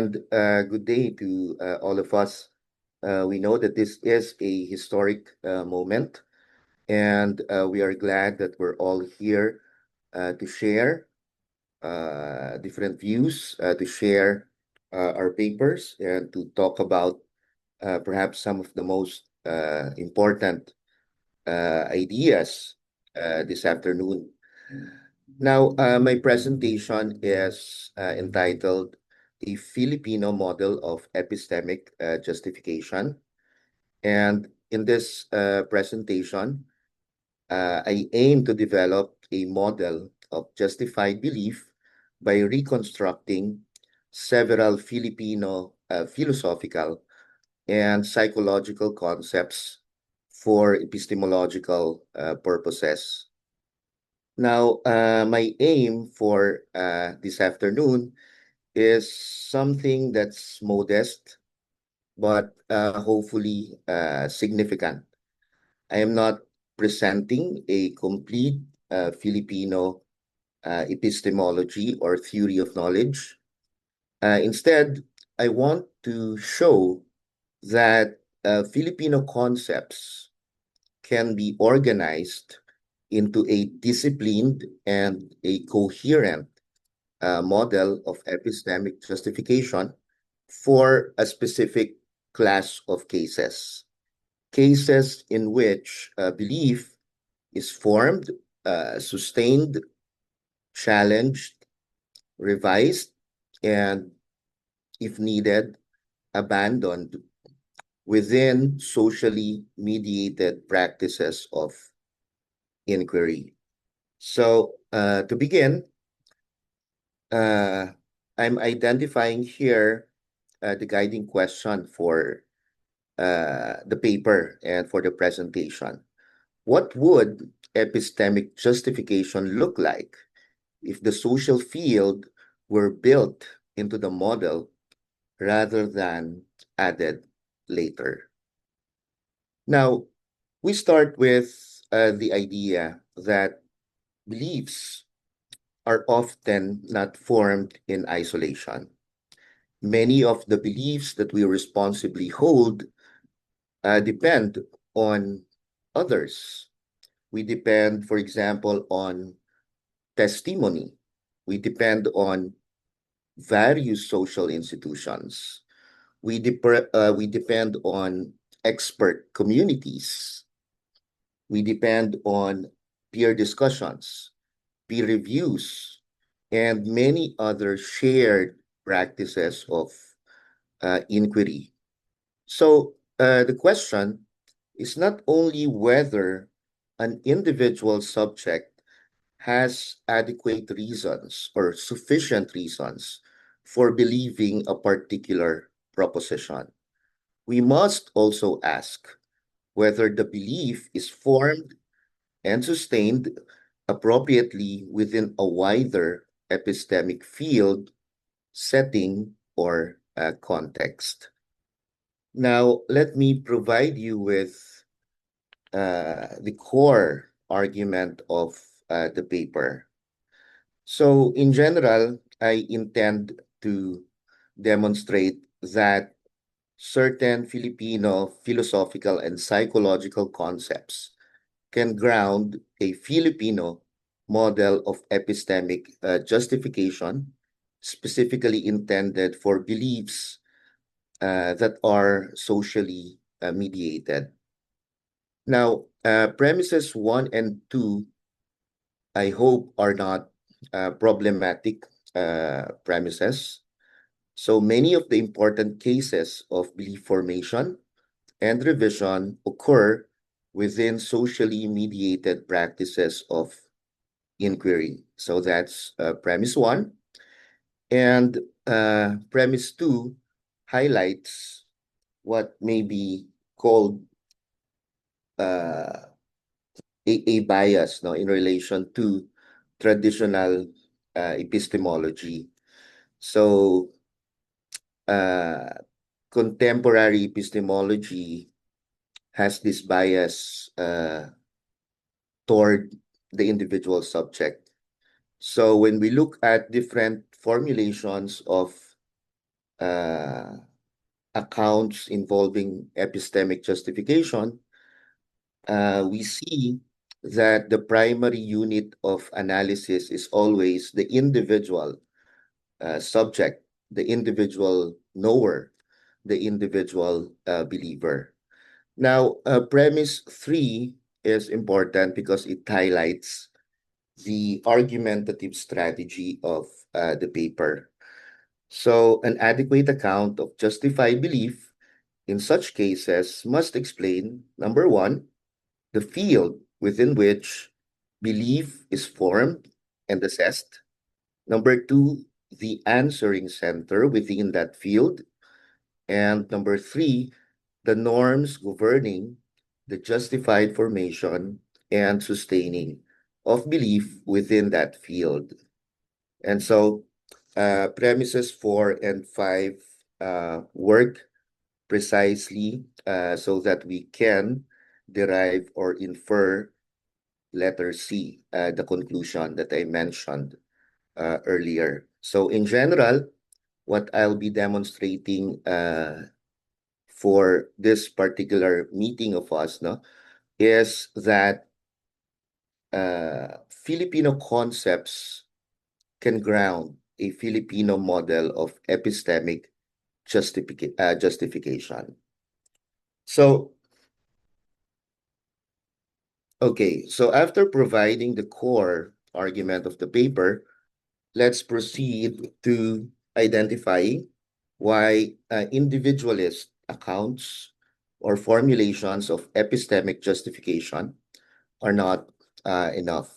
Good day to all of us. We know that this is a historic moment, and we are glad that we're all here to share different views, to share our papers, and to talk about perhaps some of the most important ideas this afternoon. Now, my presentation is entitled A Filipino Model of Epistemic Justification. And in this presentation, I aim to develop a model of justified belief by reconstructing several Filipino philosophical and psychological concepts for epistemological purposes. Now, my aim for this afternoon is something that's modest, but hopefully significant. I am not presenting a complete Filipino epistemology or theory of knowledge. Instead, I want to show that Filipino concepts can be organized into a disciplined and a coherent model of epistemic justification for a specific class of cases. Cases in which belief is formed, sustained, challenged, revised, and, if needed, abandoned within socially mediated practices of inquiry. So, to begin, I'm identifying here the guiding question for the paper and for the presentation. What would epistemic justification look like if the social field were built into the model rather than added later? Now, we start with the idea that beliefs are often not formed in isolation. Many of the beliefs that we responsibly hold depend on others. We depend, for example, on testimony. We depend on various social institutions. We depend on expert communities. We depend on peer discussions, peer reviews, and many other shared practices of inquiry. So the question is not only whether an individual subject has adequate reasons or sufficient reasons for believing a particular proposition. We must also ask whether the belief is formed and sustained appropriately within a wider epistemic field, setting, or context. Now, let me provide you with the core argument of the paper. So, in general, I intend to demonstrate that certain Filipino philosophical and psychological concepts can ground a Filipino model of epistemic justification, specifically intended for beliefs that are socially mediated. Now, premises 1 and 2, I hope, are not problematic premises. So many of the important cases of belief formation and revision occur within socially mediated practices of inquiry. So that's premise 1. And premise 2 highlights what may be called a bias, no, in relation to traditional epistemology. So contemporary epistemology has this bias toward the individual subject. So when we look at different formulations of accounts involving epistemic justification, we see that the primary unit of analysis is always the individual subject, the individual knower, the individual believer. Now, premise 3 is important because it highlights the argumentative strategy of the paper. So, an adequate account of justified belief in such cases must explain, number one, the field within which belief is formed and assessed. Number two, the answering center within that field. And number three, the norms governing the justified formation and sustaining of belief within that field. And so premises 4 and 5 work precisely so that we can derive or infer letter C, the conclusion that I mentioned earlier. So in general, what I'll be demonstrating for this particular meeting of us, no, is that Filipino concepts can ground a Filipino model of epistemic justification. So, okay, so after providing the core argument of the paper, let's proceed to identifying why individualist accounts or formulations of epistemic justification are not enough.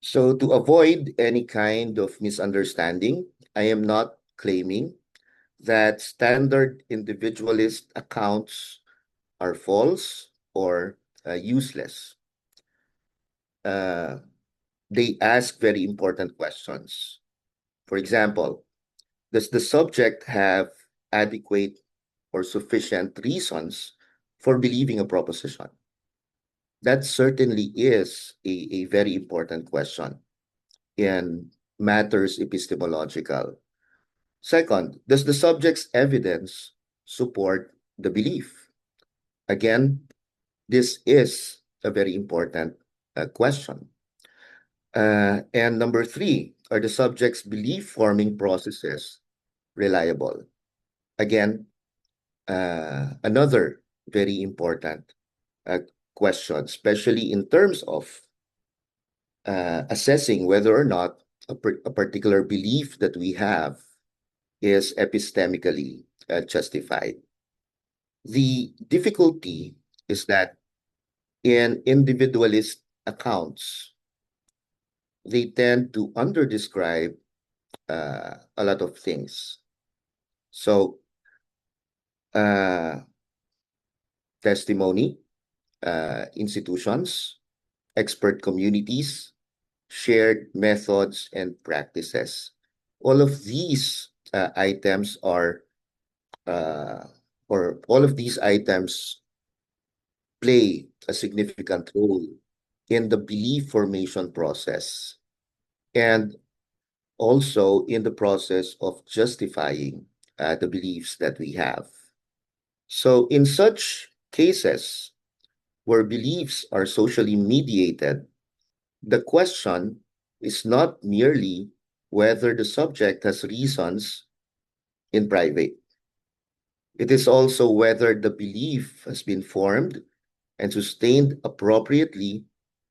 So to avoid any kind of misunderstanding, I am not claiming that standard individualist accounts are false or useless. They ask very important questions. For example, does the subject have adequate or sufficient reasons for believing a proposition? That certainly is a very important question in matters epistemological. Second, does the subject's evidence support the belief? Again, this is a very important question. And number three, are the subject's belief-forming processes reliable? Again, another very important question, especially in terms of assessing whether or not a particular belief that we have is epistemically justified. The difficulty is that in individualist accounts, they tend to underdescribe a lot of things. So, testimony, institutions, expert communities, shared methods and practices. All of these items are, or all of these items play a significant role in the belief formation process and also in the process of justifying the beliefs that we have. So in such cases where beliefs are socially mediated, the question is not merely whether the subject has reasons in private. It is also whether the belief has been formed and sustained appropriately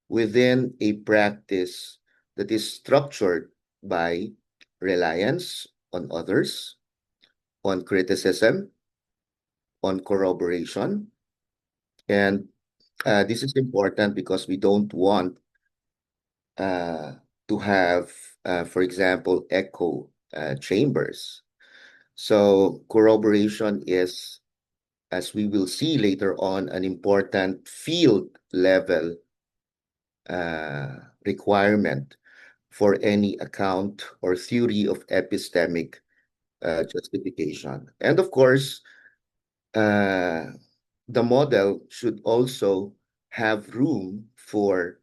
within a practice that is structured by reliance on others, on criticism, on corroboration. And this is important because we don't want to have, for example, echo chambers. So corroboration is, as we will see later on, an important field level requirement for any account or theory of epistemic justification. And of course, the model should also have room for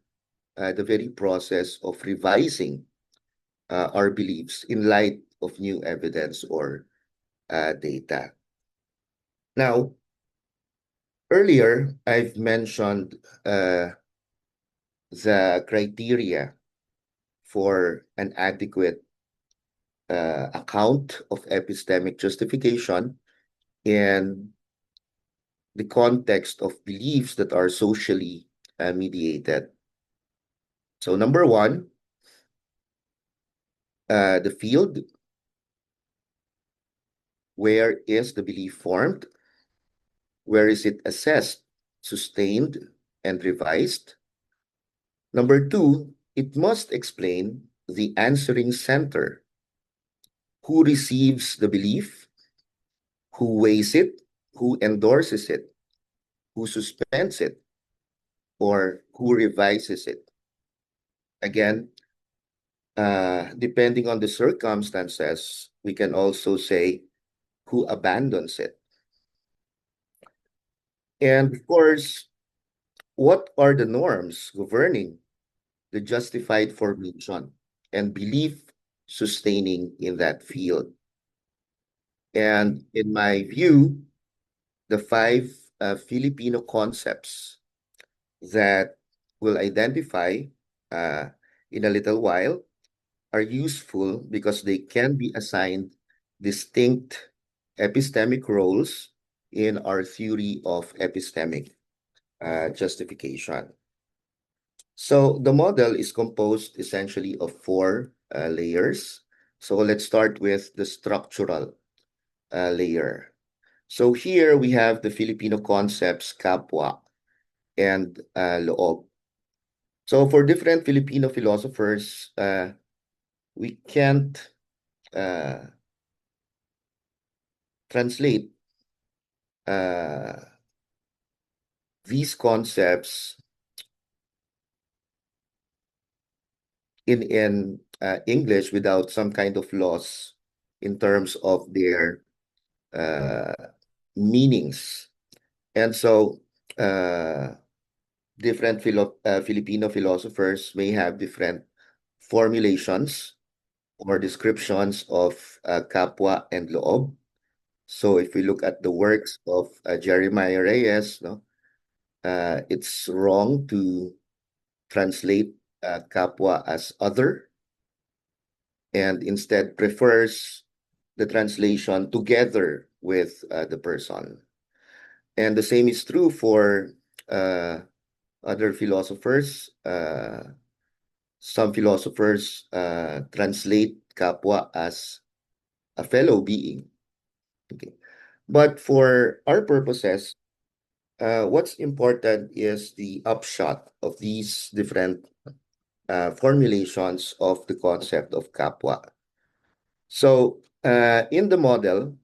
the very process of revising our beliefs in light of new evidence or data. Now, earlier, I've mentioned the criteria for an adequate account of epistemic justification in the context of beliefs that are socially mediated. So number one, the field. Where is the belief formed? Where is it assessed, sustained, and revised? Number two, it must explain the answering center. Who receives the belief? Who weighs it? Who endorses it? Who suspends it? Or who revises it? Again, depending on the circumstances, we can also say who abandons it. And of course, what are the norms governing the justified formation and belief sustaining in that field? And in my view, the five Filipino concepts that we'll identify uh, in a little while are useful because they can be assigned distinct epistemic roles in our theory of epistemic justification. So the model is composed essentially of four layers. So let's start with the structural layer. So here we have the Filipino concepts kapwa and loob. So for different Filipino philosophers, we can't translate these concepts in English without some kind of loss in terms of their meanings. And so different Filipino philosophers may have different formulations or descriptions of kapwa and loob. So if we look at the works of Jeremiah Reyes, no, it's wrong to translate kapwa as other and instead prefers the translation together with the person. And the same is true for other philosophers. Some philosophers translate kapwa as a fellow being. Okay. But for our purposes, what's important is the upshot of these different formulations of the concept of kapwa. So in the model,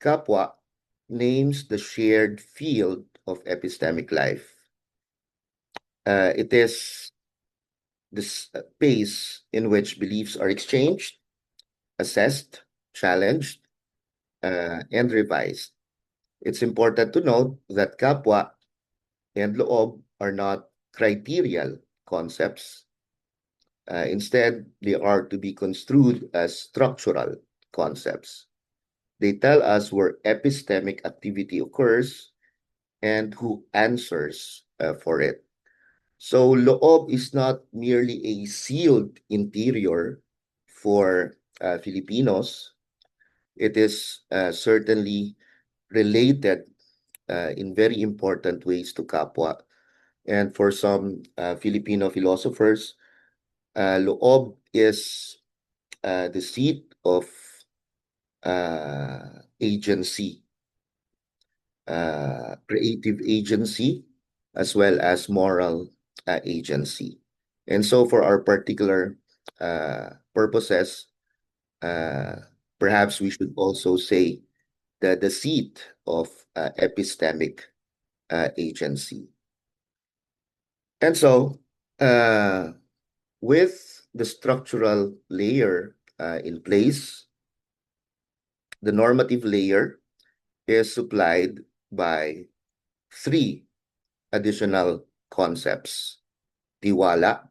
kapwa names the shared field of epistemic life. It is the space in which beliefs are exchanged, assessed, challenged, and revised. It's important to note that kapwa and loob are not criterial concepts. Instead, they are to be construed as structural concepts. They tell us where epistemic activity occurs and who answers for it. So loob is not merely a sealed interior for Filipinos. It is certainly related in very important ways to kapwa. And for some Filipino philosophers, loob is the seat of agency, creative agency, as well as moral agency. And so for our particular purposes, perhaps we should also say that the seat of epistemic agency. And so with the structural layer in place, the normative layer is supplied by three additional concepts: tiwala,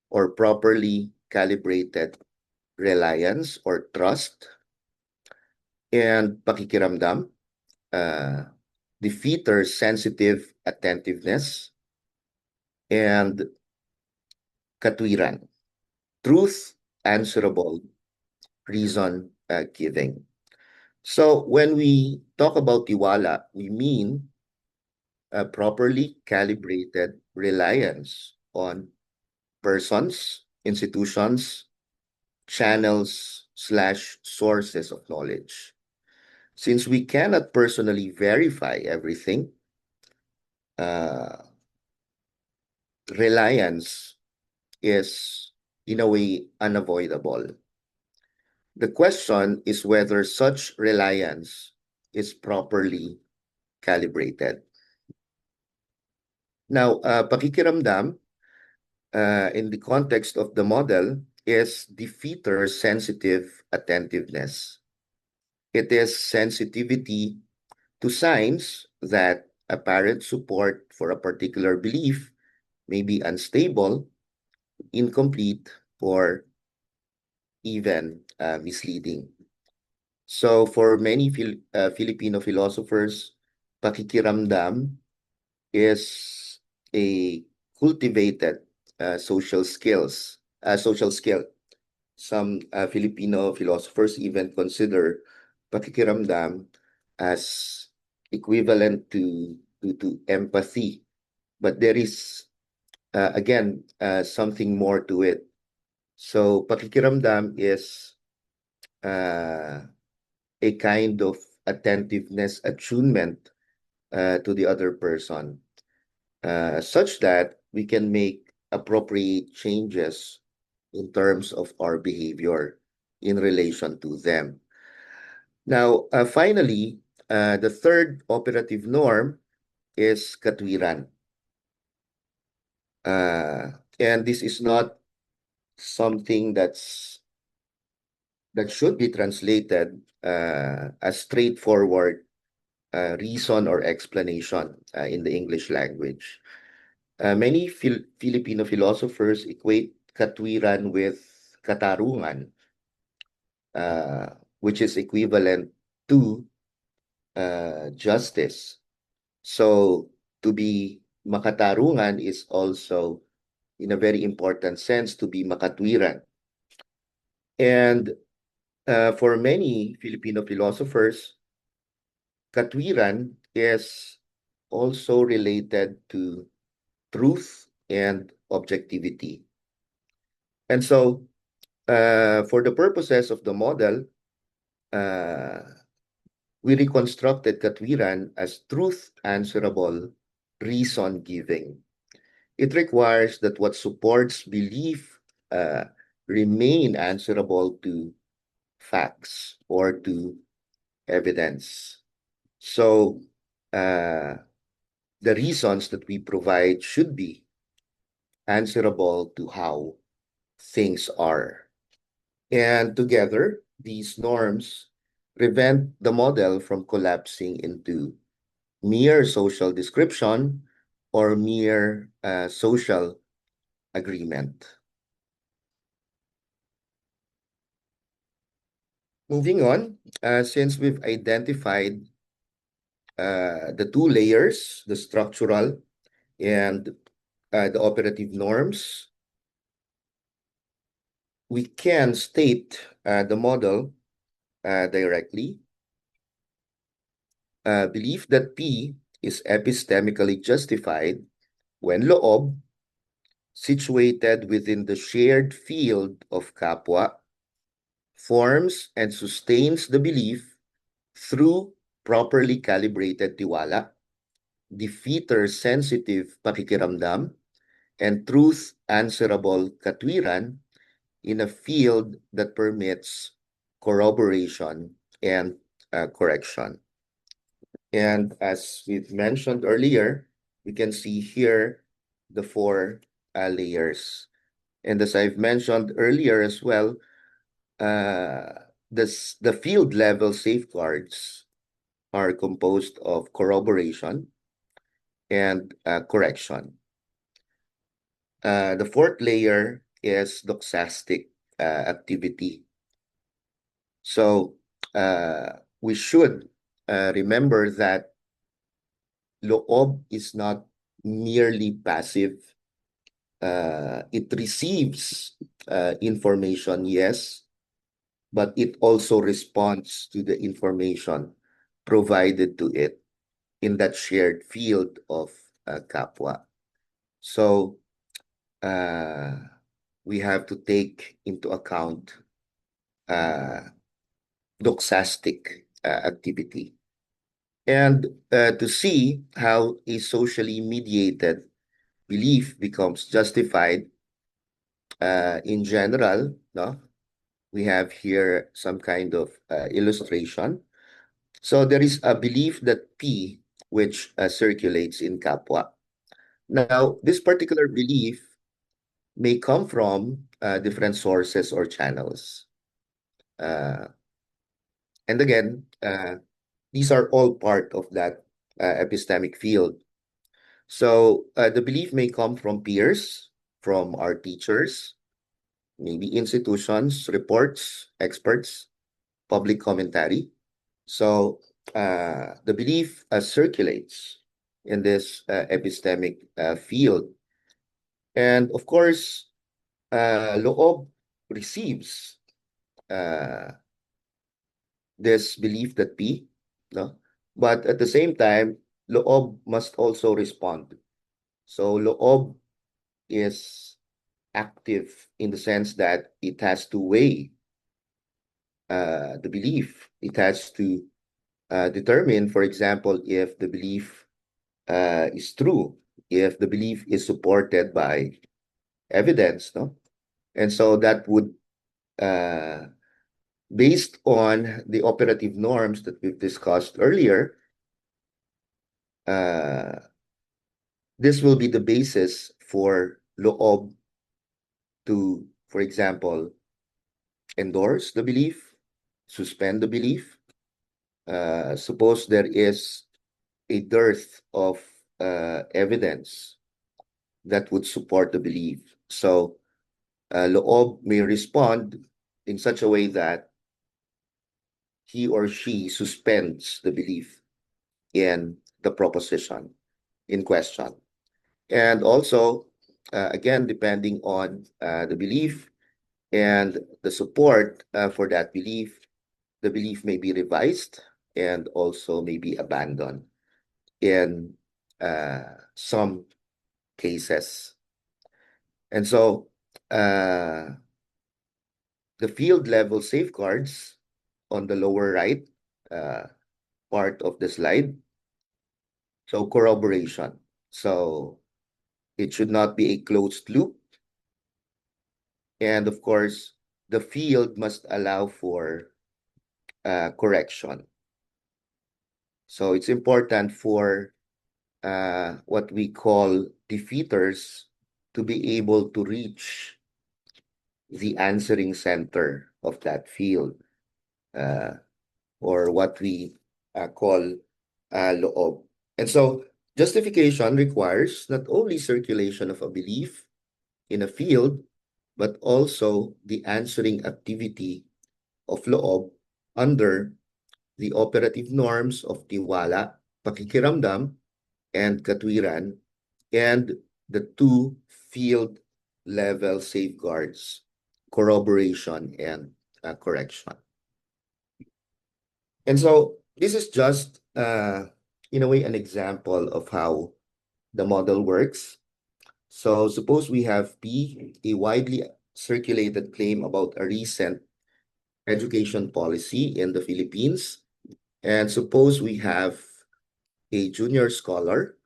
or properly calibrated reliance or trust, and pakikiramdam, defeater, sensitive attentiveness, and katwiran, truth, answerable, reason giving. So when we talk about tiwala, we mean a properly calibrated reliance on persons, institutions, channels slash sources of knowledge. Since we cannot personally verify everything, uh, reliance is in a way unavoidable. The question is whether such reliance is properly calibrated. Now, pakikiramdam, in the context of the model, is defeater sensitive attentiveness. It is sensitivity to signs that apparent support for a particular belief may be unstable, incomplete, or even misleading. So for many Filipino philosophers, pakikiramdam is a cultivated social skill. Some Filipino philosophers even consider pakikiramdam as equivalent to empathy. But there is, again, something more to it. So pakikiramdam is uh, a kind of attentiveness, attunement to the other person, such that we can make appropriate changes in terms of our behavior in relation to them. Now, finally, the third operative norm is katwiran. And this is not something that should be translated as straightforward reason or explanation in the English language. Many Filipino philosophers equate katwiran with katarungan, uh, which is equivalent to justice. So to be makatarungan is also, in a very important sense, to be makatwiran. And for many Filipino philosophers, katwiran is also related to truth and objectivity. And so, for the purposes of the model, uh, we reconstructed katwiran as truth answerable, reason giving. It requires that what supports belief uh, remain answerable to facts or to evidence. So, the reasons that we provide should be answerable to how things are. And together, these norms prevent the model from collapsing into mere social description or mere social agreement. Moving on, since we've identified the two layers, the structural and the operative norms, we can state the model directly. Belief that P is epistemically justified when loob, situated within the shared field of kapwa, forms and sustains the belief through properly calibrated tiwala, defeater sensitive pakikiramdam, and truth answerable katwiran in a field that permits corroboration and correction. And as we've mentioned earlier, we can see here the four layers. And as I've mentioned earlier as well, the field level safeguards are composed of corroboration and correction. The fourth layer is doxastic activity. So we should remember that loob is not merely passive. It receives information, yes, but it also responds to the information provided to it in that shared field of kapwa. So we have to take into account doxastic activity and to see how a socially mediated belief becomes justified in general. No, we have here some kind of illustration. So there is a belief that P, which circulates in kapwa. Now, this particular belief may come from different sources or channels. Uh, and again, these are all part of that epistemic field. So the belief may come from peers, from our teachers, maybe institutions, reports, experts, public commentary. So the belief circulates in this epistemic field. And of course, loob receives uh, this belief that P, no? But at the same time, loob must also respond. So loob is active in the sense that it has to weigh the belief. It has to determine, for example, if the belief is true, if the belief is supported by evidence, no? And so that would, based on the operative norms that we've discussed earlier, this will be the basis for loob to, for example, endorse the belief, suspend the belief. Suppose there is a dearth of evidence that would support the belief. So loob may respond in such a way that he or she suspends the belief in the proposition in question. And also, again, depending on the belief and the support for that belief, the belief may be revised and also may be abandoned in some cases. And so the field level safeguards on the lower right part of the slide. So corroboration. So it should not be a closed loop. And of course, the field must allow for correction. So it's important for what we call defeaters to be able to reach the answering center of that field, or what we call loob. And so justification requires not only circulation of a belief in a field, but also the answering activity of loob under the operative norms of tiwala, pakikiramdam, and katwiran, and the two field level safeguards, corroboration and correction. And so this is just, in a way, an example of how the model works. So suppose we have P, a widely circulated claim about a recent education policy in the Philippines. And suppose we have a junior scholar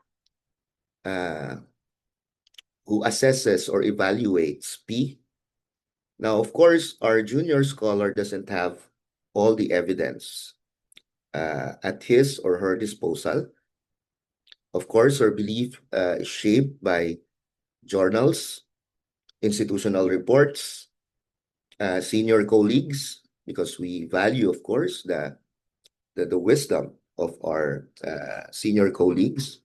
who assesses or evaluates P. Now, of course, our junior scholar doesn't have all the evidence at his or her disposal. Of course, her belief is shaped by journals, institutional reports, senior colleagues, because we value, of course, the wisdom of our senior colleagues.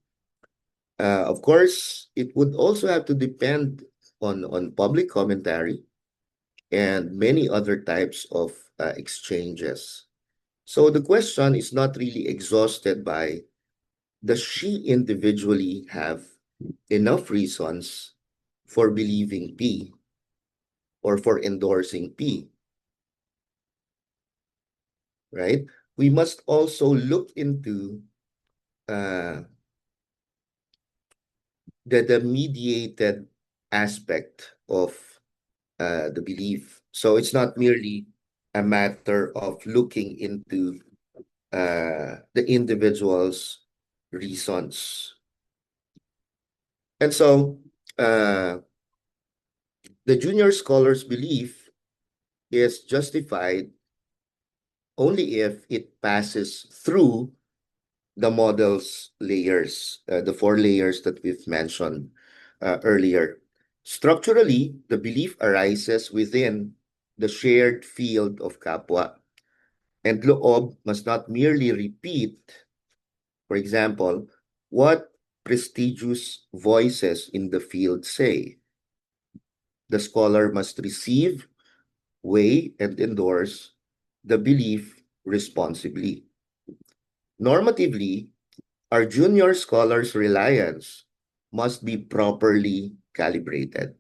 Of course, it would also have to depend on public commentary and many other types of exchanges. So the question is not really exhausted by, does she individually have enough reasons for believing P or for endorsing P, right? We must also look into uh, the mediated aspect of the belief. So it's not merely a matter of looking into the individual's reasons. And so uh, the junior scholar's belief is justified only if it passes through the model's layers, the four layers that we've mentioned earlier. Structurally, the belief arises within the shared field of kapwa, and loob must not merely repeat, for example, what prestigious voices in the field say. The scholar must receive, weigh, and endorse the belief responsibly. Normatively, our junior scholars' reliance must be properly calibrated.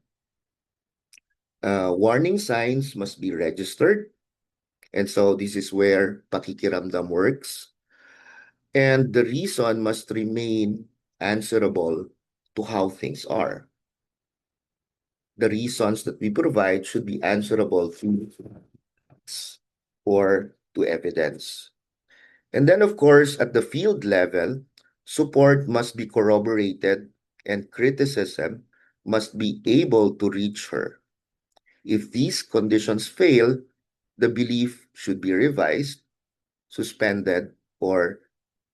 Warning signs must be registered, and so this is where pakikiramdam works. And the reason must remain answerable to how things are. The reasons that we provide should be answerable through facts or to evidence. And then, of course, at the field level, support must be corroborated and criticism must be able to reach her. If these conditions fail, the belief should be revised, suspended, or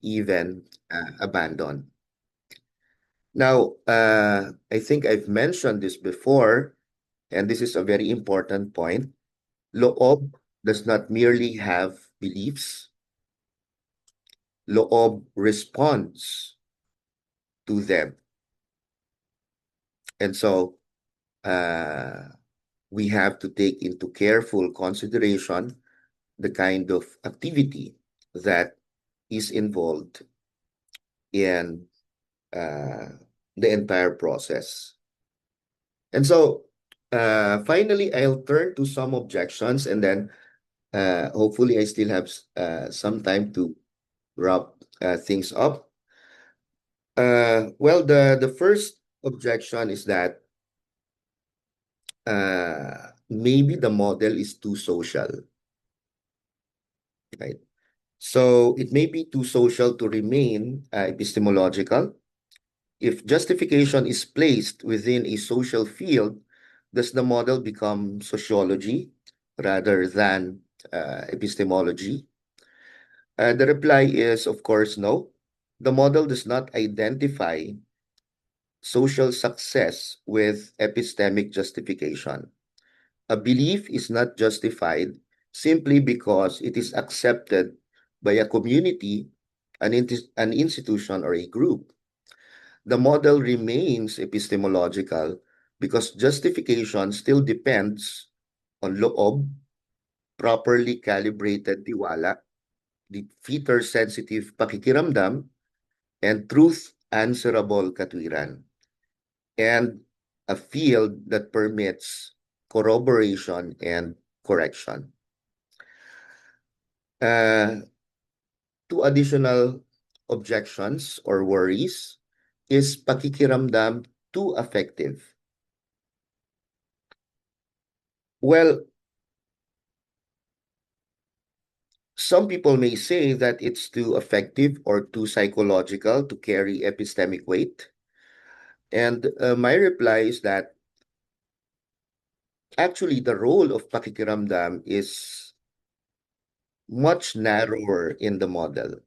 even abandoned. Now, I think I've mentioned this before, and this is a very important point. Loob does not merely have beliefs. Loob responds to them. And so we have to take into careful consideration the kind of activity that is involved in the entire process. And so finally, I'll turn to some objections, and then hopefully I still have some time to wrap things up. Well, the first objection is that maybe the model is too social, right? So it may be too social to remain epistemological. If justification is placed within a social field, does the model become sociology rather than epistemology? The reply is, of course, no. The model does not identify social success with epistemic justification. A belief is not justified simply because it is accepted by a community, an institution, or a group. The model remains epistemological because justification still depends on loob, properly calibrated tiwala, the feature-sensitive pakikiramdam, and truth-answerable katwiran, and a field that permits corroboration and correction. Two additional objections or worries. Is pakikiramdam too effective? Well, some people may say that it's too effective or too psychological to carry epistemic weight. And my reply is that actually the role of pakikiramdam is much narrower in the model.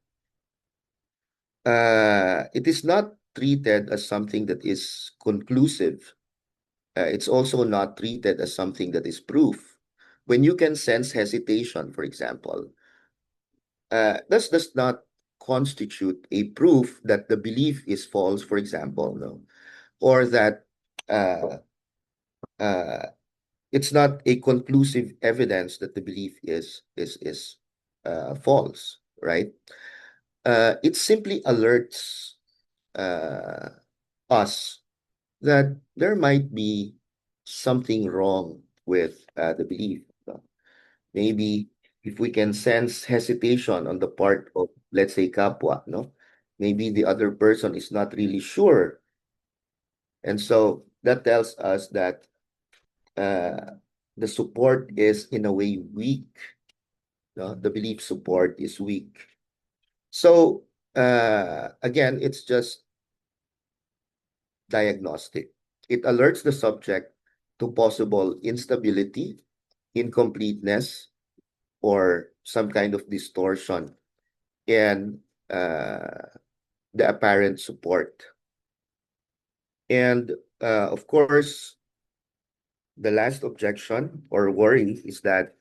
It is not treated as something that is conclusive. It's also not treated as something that is proof. When you can sense hesitation, for example, this does not constitute a proof that the belief is false, for example, no? Or that uh, uh, it's not a conclusive evidence that the belief is false, right? It simply alerts uh, us that there might be something wrong with the belief. Maybe if we can sense hesitation on the part of, let's say, kapwa, no? Maybe the other person is not really sure. And so that tells us that uh, the support is in a way weak. No? The belief support is weak. So again, it's just diagnostic. It alerts the subject to possible instability, incompleteness, or some kind of distortion in the apparent support. And of course, the last objection or worry is that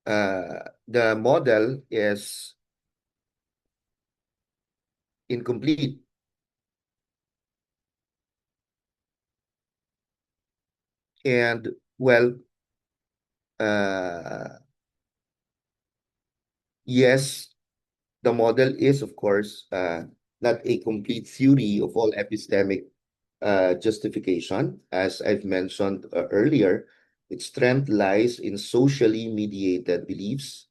the model is incomplete. And well, uh, yes, the model is, of course, not a complete theory of all epistemic justification. As I've mentioned earlier, its strength lies in socially mediated beliefs.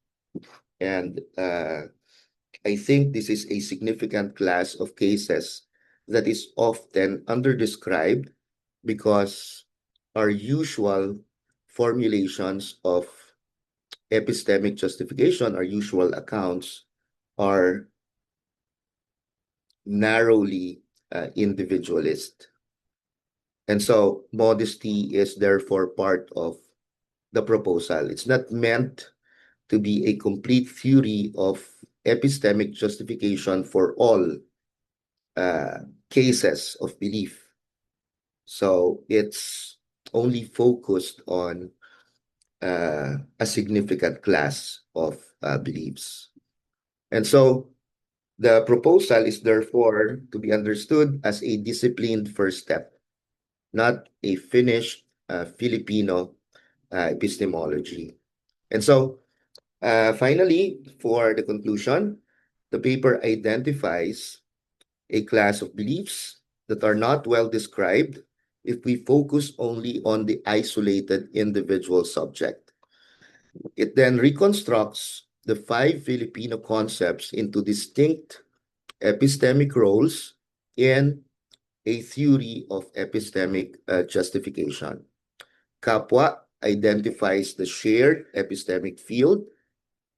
And I think this is a significant class of cases that is often underdescribed because our usual formulations of epistemic justification, our usual accounts, are narrowly individualist. And so modesty is therefore part of the proposal. It's not meant to be a complete theory of epistemic justification for all uh, cases of belief. So it's only focused on a significant class of beliefs. And so the proposal is therefore to be understood as a disciplined first step, not a finished Filipino epistemology. And so finally, for the conclusion, the paper identifies a class of beliefs that are not well described if we focus only on the isolated individual subject. It then reconstructs the five Filipino concepts into distinct epistemic roles in a theory of epistemic justification. Kapwa identifies the shared epistemic field.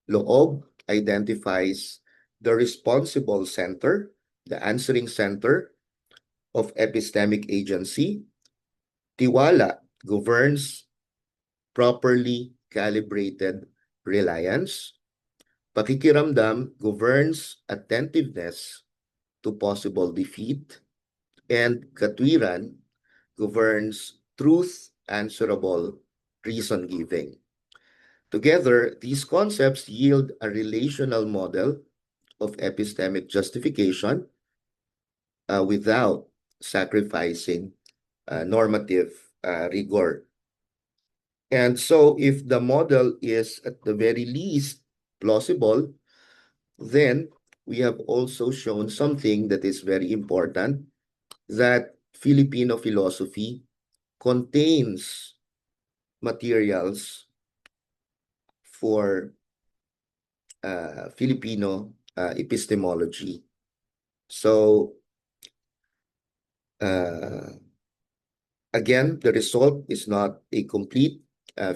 Loob identifies the responsible center, the answering center of epistemic agency. Tiwala governs properly calibrated reliance. Pakikiramdam governs attentiveness to possible defeat. And katwiran governs truth answerable reason giving. Together, these concepts yield a relational model of epistemic justification without sacrificing normative rigor. And so, if the model is at the very least plausible, then we have also shown something that is very important, that Filipino philosophy contains materials for Filipino epistemology. So, again, the result is not a complete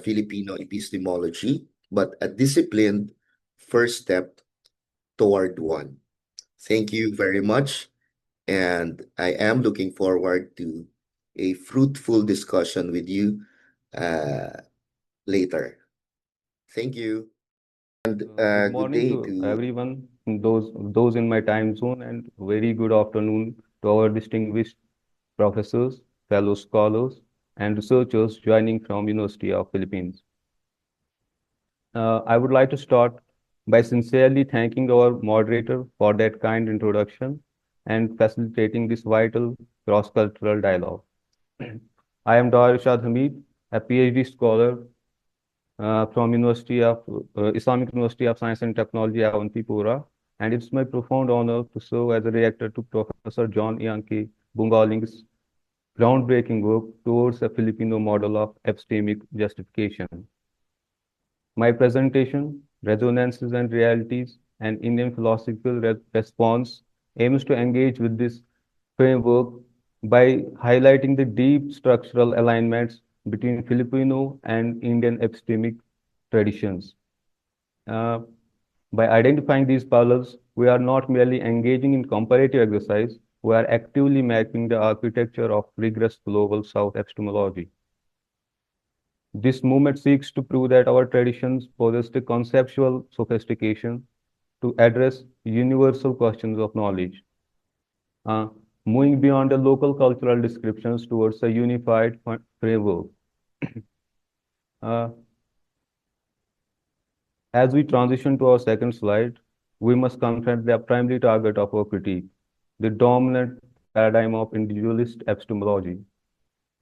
Filipino epistemology, but a disciplined first step toward one. Thank you very much. And I am looking forward to a fruitful discussion with you later. Thank you. And Good good morning day to to everyone, those in my time zone, and very good afternoon to our distinguished professors, fellow scholars, and researchers joining from University of Philippines. I would like to start by sincerely thanking our moderator for that kind introduction and facilitating this vital cross-cultural dialogue. I am Dar Irshad Hamid, a PhD scholar from University of Islamic University of Science and Technology, Avantipura, and it's my profound honor to serve as a reactor to Professor John Yankee Boongaling's groundbreaking work towards a Filipino model of epistemic justification. My presentation, Resonances and Realities, an Indian philosophical response, aims to engage with this framework by highlighting the deep structural alignments between Filipino and Indian epistemic traditions. Uh, by identifying these parallels, we are not merely engaging in comparative exercise, we are actively mapping the architecture of rigorous global South epistemology. This movement seeks to prove that our traditions possess the conceptual sophistication to address universal questions of knowledge, uh, moving beyond the local cultural descriptions towards a unified framework. Uh, as we transition to our second slide, we must confront the primary target of our critique, the dominant paradigm of individualist epistemology.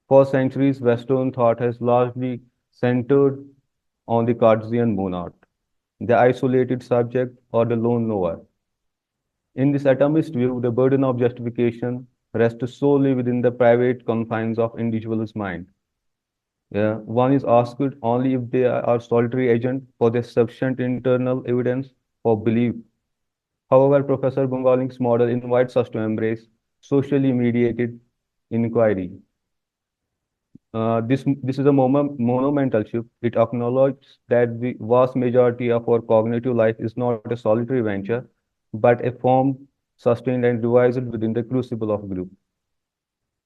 For centuries, Western thought has largely centered on the Cartesian monad, the isolated subject, or the lone knower. In this atomist view, the burden of justification rests solely within the private confines of individual's mind. Yeah, one is asked only if they are solitary agent for the sufficient internal evidence for belief. However, Professor Bungaling's model invites us to embrace socially mediated inquiry. This is a monumental shift. It acknowledges that the vast majority of our cognitive life is not a solitary venture, but a form sustained and revised within the crucible of group.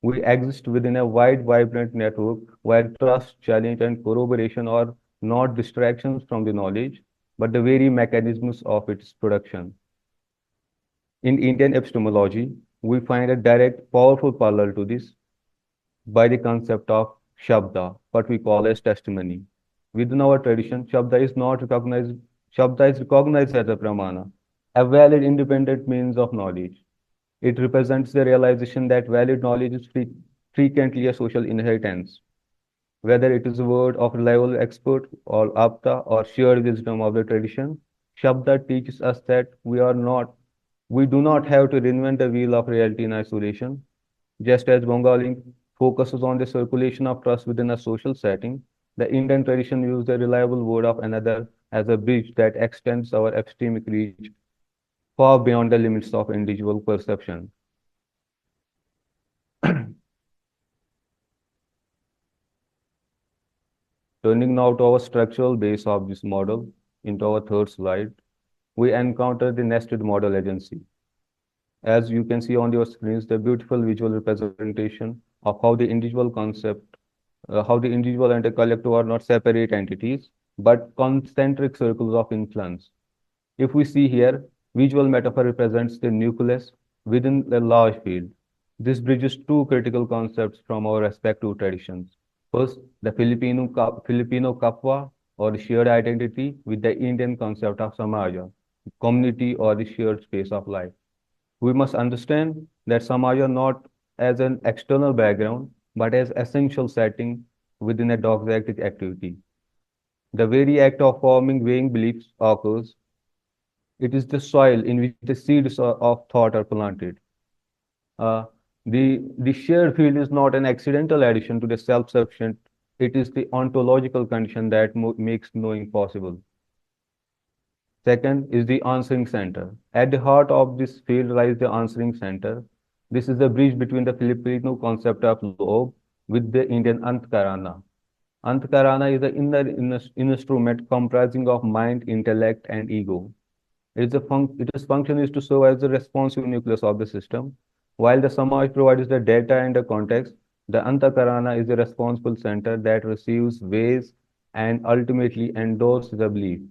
We exist within a wide, vibrant network where trust, challenge, and corroboration are not distractions from the knowledge, but the very mechanisms of its production. In Indian epistemology, we find a direct, powerful parallel to this by the concept of Shabda, what we call as testimony. Within our tradition, Shabda is recognized as a Pramana, a valid independent means of knowledge. It represents the realization that valid knowledge is frequently a social inheritance, whether it is a word of reliable expert or apta or shared wisdom of the tradition. Shabda teaches us that we do not have to reinvent the wheel of reality in isolation. Just as Bongaling focuses on the circulation of trust within a social setting, the Indian tradition views the reliable word of another as a bridge that extends our epistemic reach far beyond the limits of individual perception. Turning now to our structural base of this model, into our third slide, we encounter the nested model agency. As you can see on your screens, the beautiful visual representation of how the individual and the collective are not separate entities, but concentric circles of influence. If we see here, visual metaphor represents the nucleus within a large field. This bridges two critical concepts from our respective traditions. First, the Filipino kapwa or the shared identity with the Indian concept of samaja, community or the shared space of life. We must understand that samaja not as an external background, but as essential setting within a dogmatic activity. The very act of forming weighing beliefs occurs. It is the soil in which the seeds of thought are planted. Uh, the shared field is not an accidental addition to the self-sufficient. It is the ontological condition that makes knowing possible. Second is the answering center. At the heart of this field lies the answering center. This is the bridge between the Filipino concept of lobe with the Indian Antkarana. Antkarana is the inner instrument comprising of mind, intellect, and ego. Its function is to serve as the responsive nucleus of the system. While the Samaj provides the data and the context, the Antakarana is the responsible center that receives, weighs, and ultimately endorses the belief.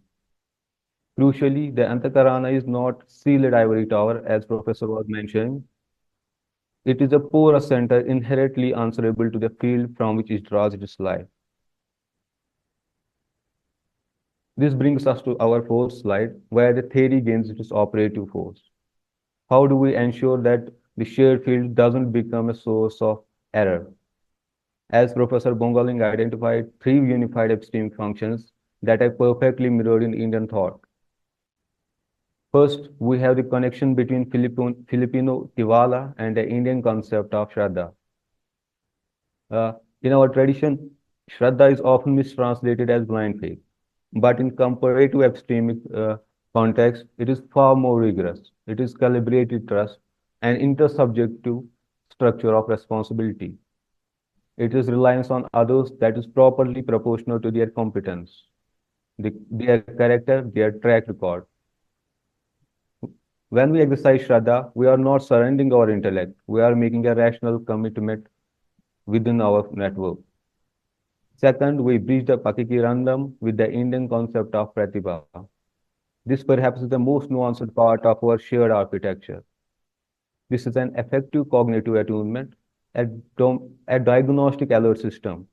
Crucially, the Antakarana is not sealed ivory tower, as Professor was mentioning. It is a porous center inherently answerable to the field from which it draws its life. This brings us to our fourth slide, where the theory gains its operative force. How do we ensure that the shared field doesn't become a source of error? as Professor Boongaling identified three unified epistemic functions that are perfectly mirrored in Indian thought. First, we have the connection between Filipino Tiwala and the Indian concept of Shraddha. Uh, in our tradition, Shraddha is often mistranslated as blind faith, but in comparative epistemic context, it is far more rigorous. It is calibrated trust and intersubjective structure of responsibility. It is reliance on others that is properly proportional to their competence, their character, their track record. When we exercise Shraddha, we are not surrendering our intellect. We are making a rational commitment within our network. Second, we bridge the Pakikirandam with the Indian concept of Pratibha. This perhaps is the most nuanced part of our shared architecture. This is an effective cognitive attunement, a diagnostic alert system.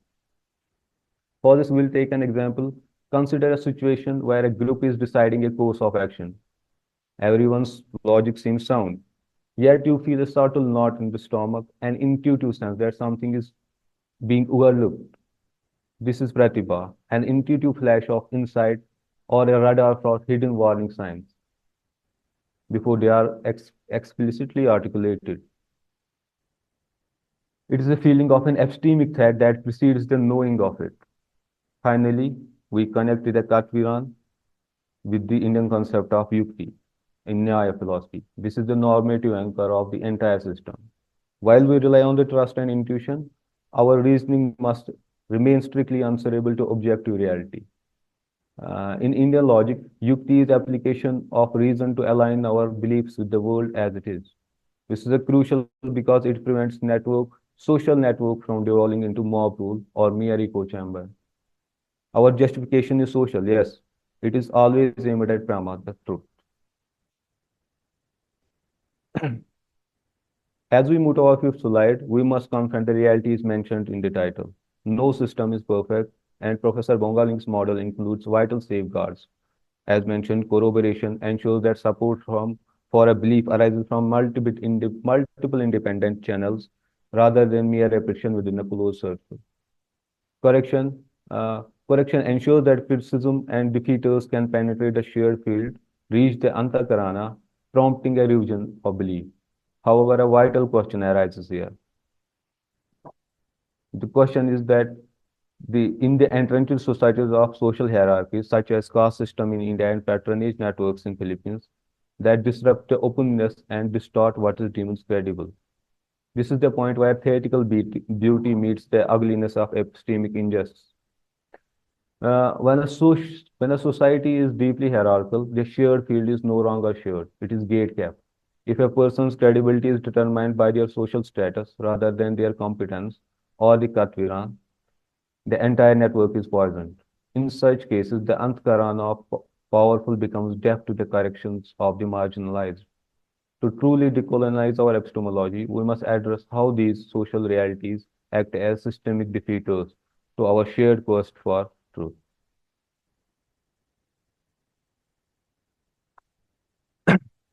For this, we'll take an example. Consider a situation where a group is deciding a course of action. Everyone's logic seems sound, yet you feel a subtle knot in the stomach, an intuitive sense that something is being overlooked. This is pratibha, an intuitive flash of insight or a radar for hidden warning signs before they are explicitly articulated. It is a feeling of an epistemic threat that precedes the knowing of it. Finally, we connect the Katviran with the Indian concept of yukti in Nyaya philosophy. This is the normative anchor of the entire system. While we rely on the trust and intuition, our reasoning must remain strictly answerable to objective reality. In Indian logic, yukti is application of reason to align our beliefs with the world as it is. This is a crucial because it prevents social network from devolving into mob rule or mere echo chamber. Our justification is social, yes. It is always aimed at Brahma, the truth. As we move to our fifth slide, we must confront the realities mentioned in the title. No system is perfect, and Professor Bongaling's model includes vital safeguards. As mentioned, corroboration ensures that support for a belief arises from multiple independent channels rather than mere repetition within a closed circle. Correction, correction ensures that criticism and defeaters can penetrate the shared field, reach the antakarana, prompting a revision of belief. However, a vital question arises here. The question is that in the entrenched societies of social hierarchies, such as caste system in India and patronage networks in Philippines, that disrupt the openness and distort what is deemed credible. This is the point where theoretical beauty meets the ugliness of epistemic injustice. When a society is deeply hierarchical, the shared field is no longer shared, it is gate-kept. If a person's credibility is determined by their social status rather than their competence or the katviran, the entire network is poisoned. In such cases, the antkarana of powerful becomes deaf to the corrections of the marginalized. To truly decolonize our epistemology, we must address how these social realities act as systemic defeaters to our shared quest for truth.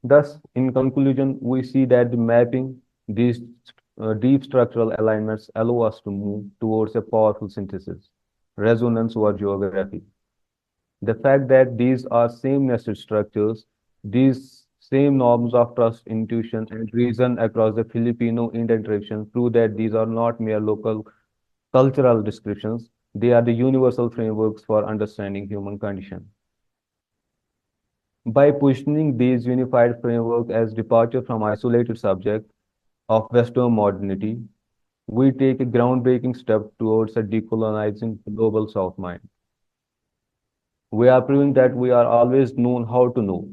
Thus, in conclusion, we see that the mapping, these deep structural alignments allow us to move towards a powerful synthesis, resonance or geography. The fact that these are same nested structures, these same norms of trust, intuition, and reason across the Filipino Indian tradition prove that these are not mere local cultural descriptions, they are the universal frameworks for understanding human condition. By positioning these unified frameworks as departure from isolated subject of Western modernity, we take a groundbreaking step towards a decolonizing global South mind. We are proving that we are always known how to know.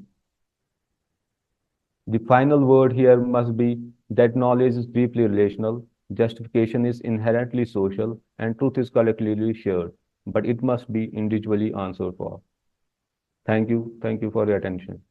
The final word here must be that knowledge is deeply relational, justification is inherently social, and truth is collectively shared, but it must be individually answered for. Thank you. Thank you for your attention.